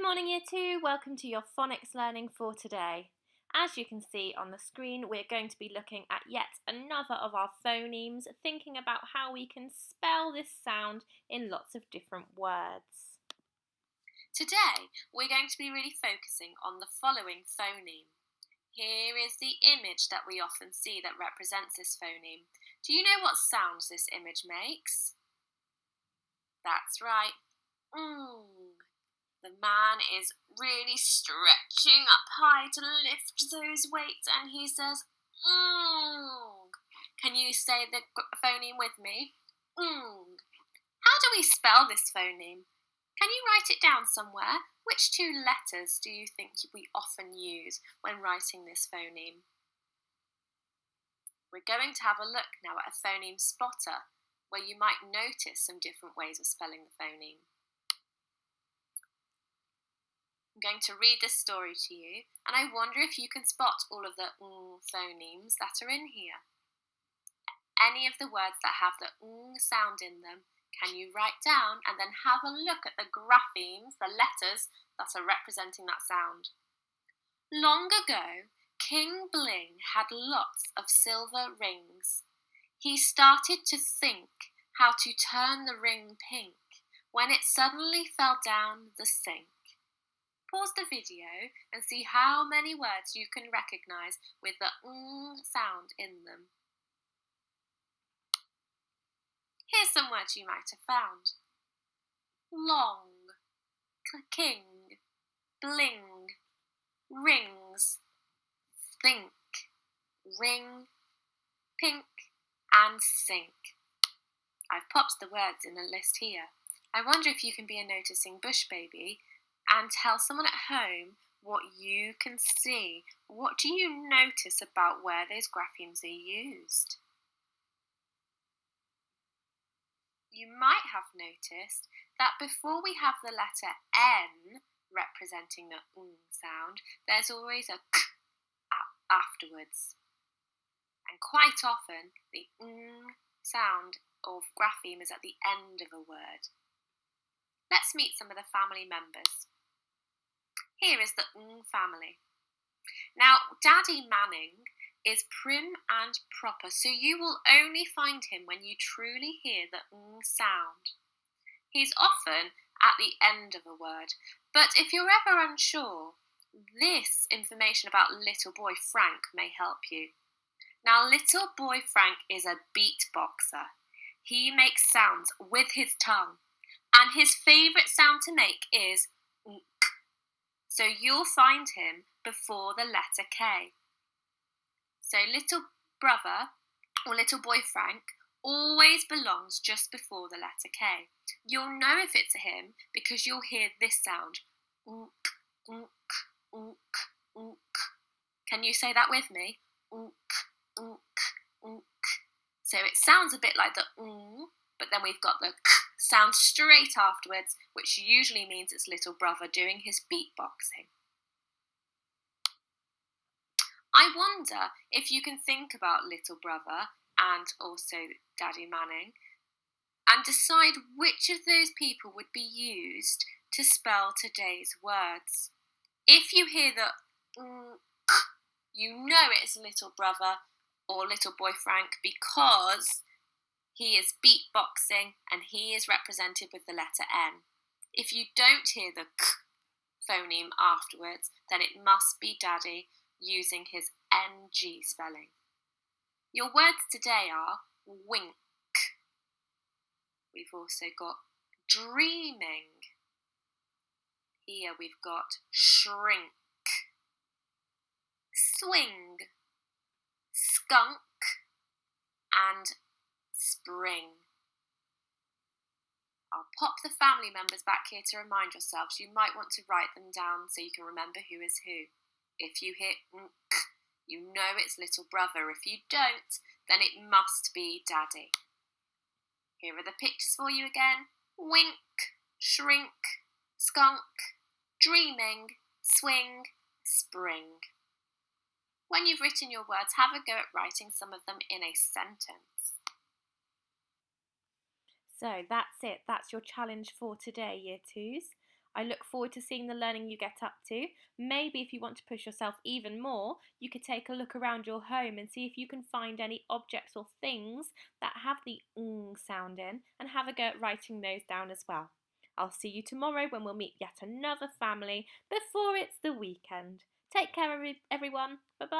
Good morning, Year 2. Welcome to your phonics learning for today. As you can see on the screen, we're going to be looking at yet another of our phonemes, thinking about how we can spell this sound in lots of different words. Today, we're going to be really focusing on the following phoneme. Here is the image that we often see that represents this phoneme. Do you know what sounds this image makes? That's right. The man is really stretching up high to lift those weights, and he says, Can you say the phoneme with me? How do we spell this phoneme? Can you write it down somewhere? Which two letters do you think we often use when writing this phoneme? We're going to have a look now at a phoneme spotter, where you might notice some different ways of spelling the phoneme. I'm going to read this story to you, and I wonder if you can spot all of the phonemes that are in here. Any of the words that have the sound in them, can you write down and then have a look at the graphemes, the letters that are representing that sound. Long ago, King Bling had lots of silver rings. He started to think how to turn the ring pink when it suddenly fell down the sink. Pause the video and see how many words you can recognise with the sound in them. Here's some words you might have found. Long, king, bling, rings, think, ring, pink and sink. I've popped the words in a list here. I wonder if you can be a noticing bush baby and tell someone at home what you can see. What do you notice about where those graphemes are used? You might have noticed that before we have the letter N representing the sound, there's always a k afterwards. And quite often, the sound of grapheme is at the end of a word. Let's meet some of the family members. Here is the family. Now, Daddy Manning is prim and proper, so you will only find him when you truly hear the sound. He's often at the end of a word, but if you're ever unsure, this information about little boy Frank may help you. Now, little boy Frank is a beatboxer. He makes sounds with his tongue, and his favourite sound to make is so you'll find him before the letter K. So little brother or little boy Frank always belongs just before the letter K. You'll know if it's a him because you'll hear this sound. Can you say that with me? So it sounds a bit like the but then we've got the k sound straight afterwards, which usually means it's little brother doing his beatboxing. I wonder if you can think about little brother and also Daddy Manning and decide which of those people would be used to spell today's words. If you hear the k, you know it's little brother or little boy Frank because he is beatboxing and he is represented with the letter N. If you don't hear the k phoneme afterwards, then it must be Daddy using his NG spelling. Your words today are wink. We've also got dreaming. Here we've got shrink, swing, skunk and spring. I'll pop the family members back here to remind yourselves. You might want to write them down so you can remember who is who. If you hear nk, you know it's little brother. If you don't, then it must be Daddy. Here are the pictures for you again. Wink, shrink, skunk, dreaming, swing, spring. When you've written your words, have a go at writing some of them in a sentence. So that's it. That's your challenge for today, Year 2s. I look forward to seeing the learning you get up to. Maybe if you want to push yourself even more, you could take a look around your home and see if you can find any objects or things that have the sound in and have a go at writing those down as well. I'll see you tomorrow when we'll meet yet another family before it's the weekend. Take care, everyone. Bye-bye.